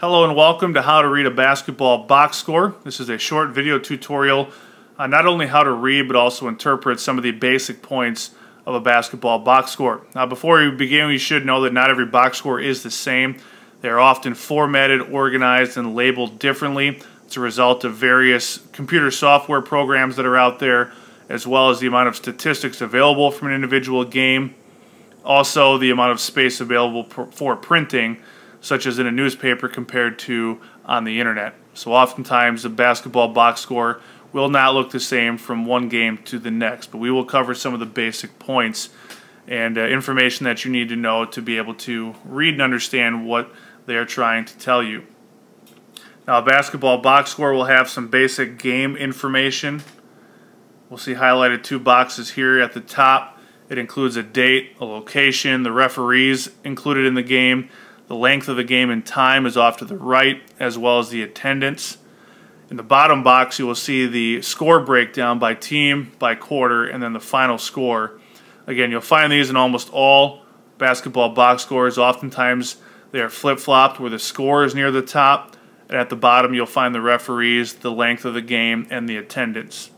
Hello and welcome to How to Read a Basketball Box Score. This is a short video tutorial on not only how to read but also interpret some of the basic points of a basketball box score. Now before we begin, you should know that not every box score is the same. They are often formatted, organized, and labeled differently. It's a result of various computer software programs that are out there, as well as the amount of statistics available from an individual game. Also, the amount of space available for printing, such as in a newspaper compared to on the internet. So oftentimes the basketball box score will not look the same from one game to the next, but we will cover some of the basic points and information that you need to know to be able to read and understand what they are trying to tell you. Now a basketball box score will have some basic game information. We'll see highlighted two boxes here at the top. It includes a date, a location, the referees included in the game. The length of the game and time is off to the right, as well as the attendance. In the bottom box, you will see the score breakdown by team, by quarter, and then the final score. Again, you'll find these in almost all basketball box scores. Oftentimes, they are flip-flopped where the score is near the top, and at the bottom, you'll find the referees, the length of the game, and the attendance.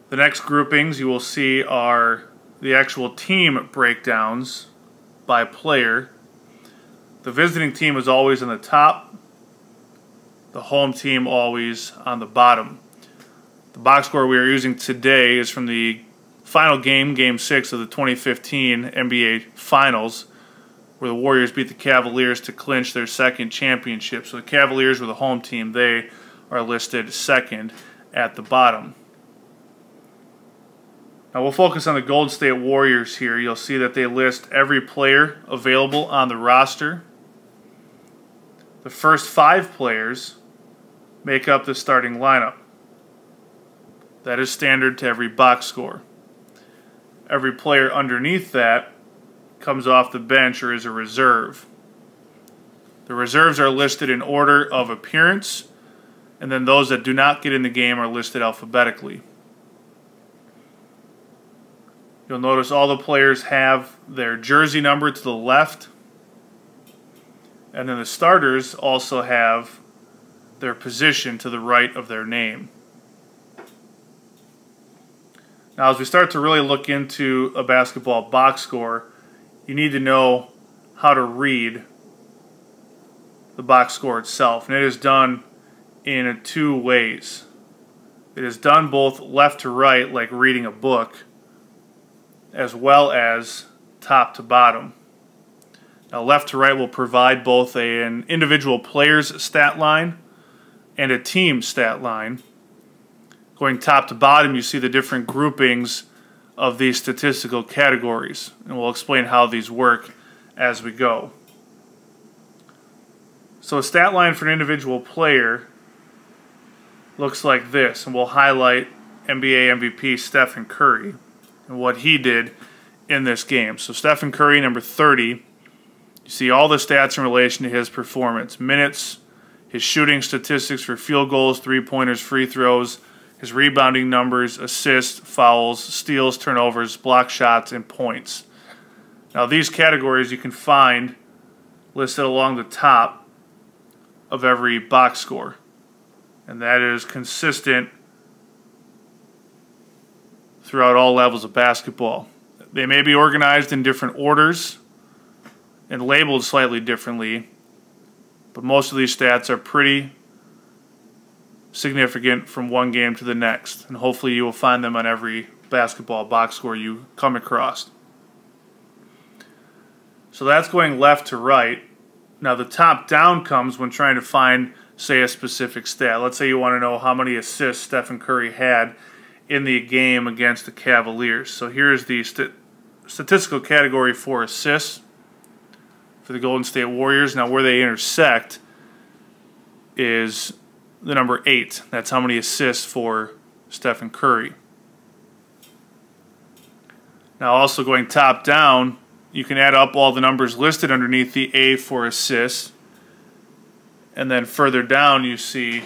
The next groupings you will see are the actual team breakdowns by player. The visiting team is always on the top, the home team always on the bottom. The box score we are using today is from the final game, Game 6 of the 2015 NBA Finals, where the Warriors beat the Cavaliers to clinch their second championship. So the Cavaliers were the home team. They are listed second at the bottom. Now we'll focus on the Golden State Warriors here. You'll see that they list every player available on the roster. The first 5 players make up the starting lineup. That is standard to every box score. Every player underneath that comes off the bench or is a reserve. The reserves are listed in order of appearance, and then those that do not get in the game are listed alphabetically. You'll notice all the players have their jersey number to the left, and then the starters also have their position to the right of their name. Now as we start to really look into a basketball box score, you need to know how to read the box score itself, and it is done in 2 ways. It is done both left to right, like reading a book, as well as top to bottom. Now left to right will provide both an individual player's stat line and a team stat line. Going top to bottom, you see the different groupings of these statistical categories, and we'll explain how these work as we go. So a stat line for an individual player looks like this, and we'll highlight NBA MVP Stephen Curry and what he did in this game. So Stephen Curry, number 30, you see all the stats in relation to his performance. Minutes, his shooting statistics for field goals, three-pointers, free throws, his rebounding numbers, assists, fouls, steals, turnovers, block shots, and points. Now these categories you can find listed along the top of every box score, and that is consistent throughout all levels of basketball. They may be organized in different orders and labeled slightly differently, but most of these stats are pretty significant from one game to the next, and hopefully you will find them on every basketball box score you come across. So that's going left to right. Now the top down comes when trying to find, say, a specific stat. Let's say you want to know how many assists Stephen Curry had in the game against the Cavaliers. So here's the statistical category for assists for the Golden State Warriors. Now where they intersect is the number 8. That's how many assists for Stephen Curry. Now also going top down, you can add up all the numbers listed underneath the A for assists, and then further down you see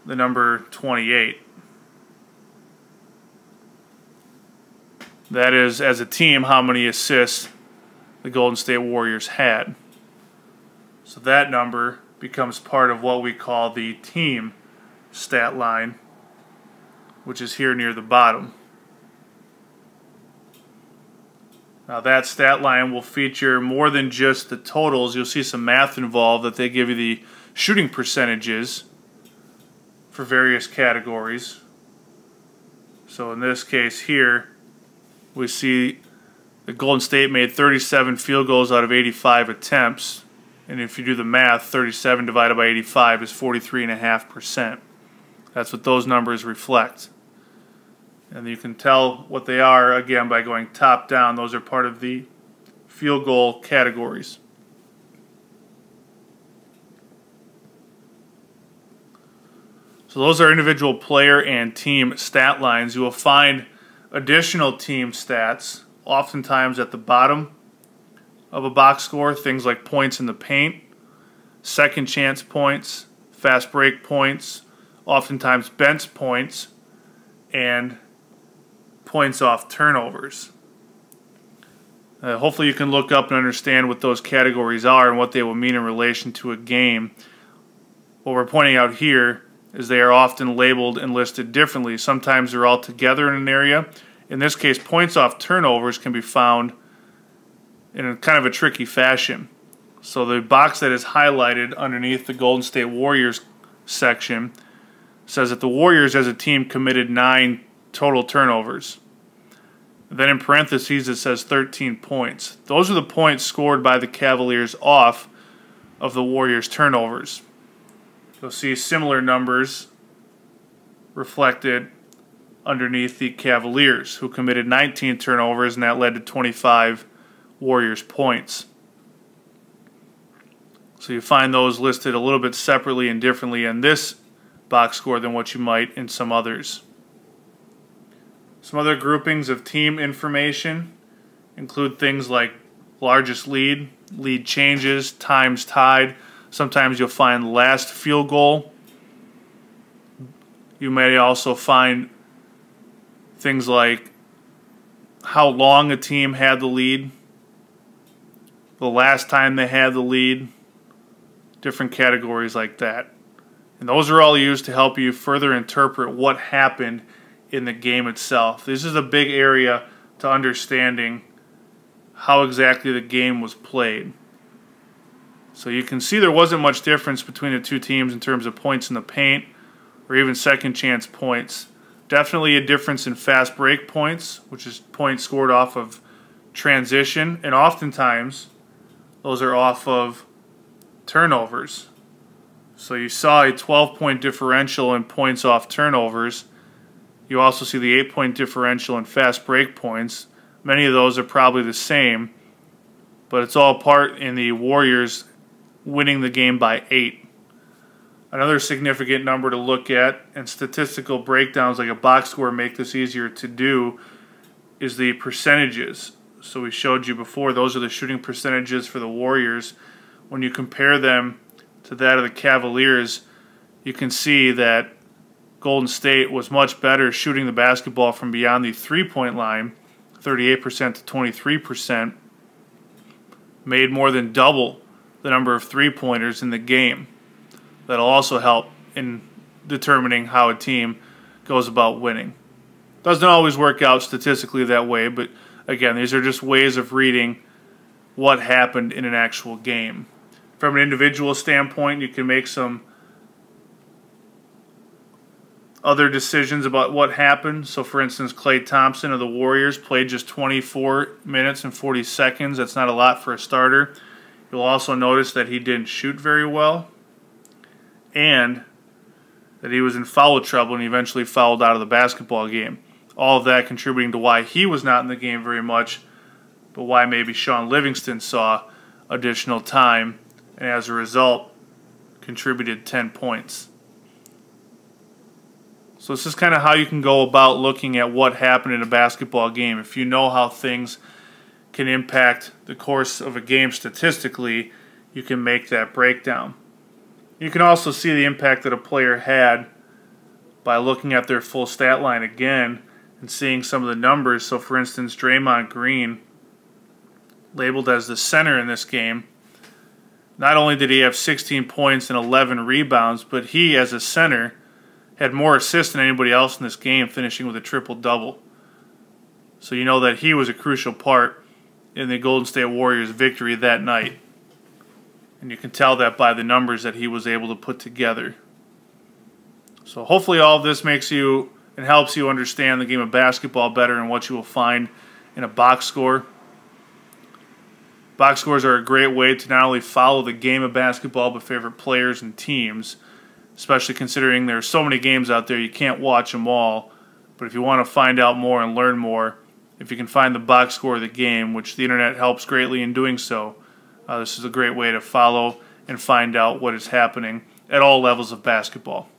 the number 28. That is, as a team, how many assists the Golden State Warriors had. So that number becomes part of what we call the team stat line, which is here near the bottom. Now that stat line will feature more than just the totals. You'll see some math involved that they give you the shooting percentages for various categories. So in this case here, we see the Golden State made 37 field goals out of 85 attempts. And if you do the math, 37 divided by 85 is 43.5%. That's what those numbers reflect. And you can tell what they are, again, by going top down. Those are part of the field goal categories. So those are individual player and team stat lines. You will find additional team stats oftentimes at the bottom of a box score, things like points in the paint, second chance points, fast break points, oftentimes bench points, and points off turnovers. Hopefully you can look up and understand what those categories are and what they will mean in relation to a game. What we're pointing out here is they are often labeled and listed differently. Sometimes they're all together in an area. In this case, points off turnovers can be found in a kind of a tricky fashion. So the box that is highlighted underneath the Golden State Warriors section says that the Warriors as a team committed 9 total turnovers. Then in parentheses it says 13 points. Those are the points scored by the Cavaliers off of the Warriors' turnovers. You'll see similar numbers reflected underneath the Cavaliers, who committed 19 turnovers, and that led to 25 Warriors points. So you find those listed a little bit separately and differently in this box score than what you might in some others. Some other groupings of team information include things like largest lead, lead changes, times tied. Sometimes you'll find last field goal. You may also find things like how long a team had the lead, the last time they had the lead, different categories like that. And those are all used to help you further interpret what happened in the game itself. This is a big area to understanding how exactly the game was played. So you can see there wasn't much difference between the two teams in terms of points in the paint or even second chance points. Definitely a difference in fast break points, which is points scored off of transition, and oftentimes those are off of turnovers. So you saw a 12-point differential in points off turnovers. You also see the 8-point differential in fast break points. Many of those are probably the same, but it's all part in the Warriors winning the game by 8. Another significant number to look at, and statistical breakdowns like a box score make this easier to do, is the percentages. So we showed you before, those are the shooting percentages for the Warriors. When you compare them to that of the Cavaliers, you can see that Golden State was much better shooting the basketball from beyond the three-point line, 38% to 23%, made more than double the number of three-pointers in the game. That'll also help in determining how a team goes about winning. Doesn't always work out statistically that way, but again, these are just ways of reading what happened in an actual game. From an individual standpoint, you can make some other decisions about what happened. So for instance, Klay Thompson of the Warriors played just 24 minutes and 40 seconds. That's not a lot for a starter. You'll also notice that he didn't shoot very well, and that he was in foul trouble and he eventually fouled out of the basketball game. All of that contributing to why he was not in the game very much, but why maybe Shaun Livingston saw additional time and as a result contributed 10 points. So this is kind of how you can go about looking at what happened in a basketball game. If you know how things can impact the course of a game statistically, you can make that breakdown. You can also see the impact that a player had by looking at their full stat line again and seeing some of the numbers. So for instance, Draymond Green, labeled as the center in this game, not only did he have 16 points and 11 rebounds, but he, as a center, had more assists than anybody else in this game, finishing with a triple-double. So you know that he was a crucial part in the Golden State Warriors' victory that night. And you can tell that by the numbers that he was able to put together. So hopefully all of this makes you and helps you understand the game of basketball better and what you will find in a box score. Box scores are a great way to not only follow the game of basketball but favorite players and teams, especially considering there are so many games out there you can't watch them all. But if you want to find out more and learn more, if you can find the box score of the game, which the internet helps greatly in doing so, this is a great way to follow and find out what is happening at all levels of basketball.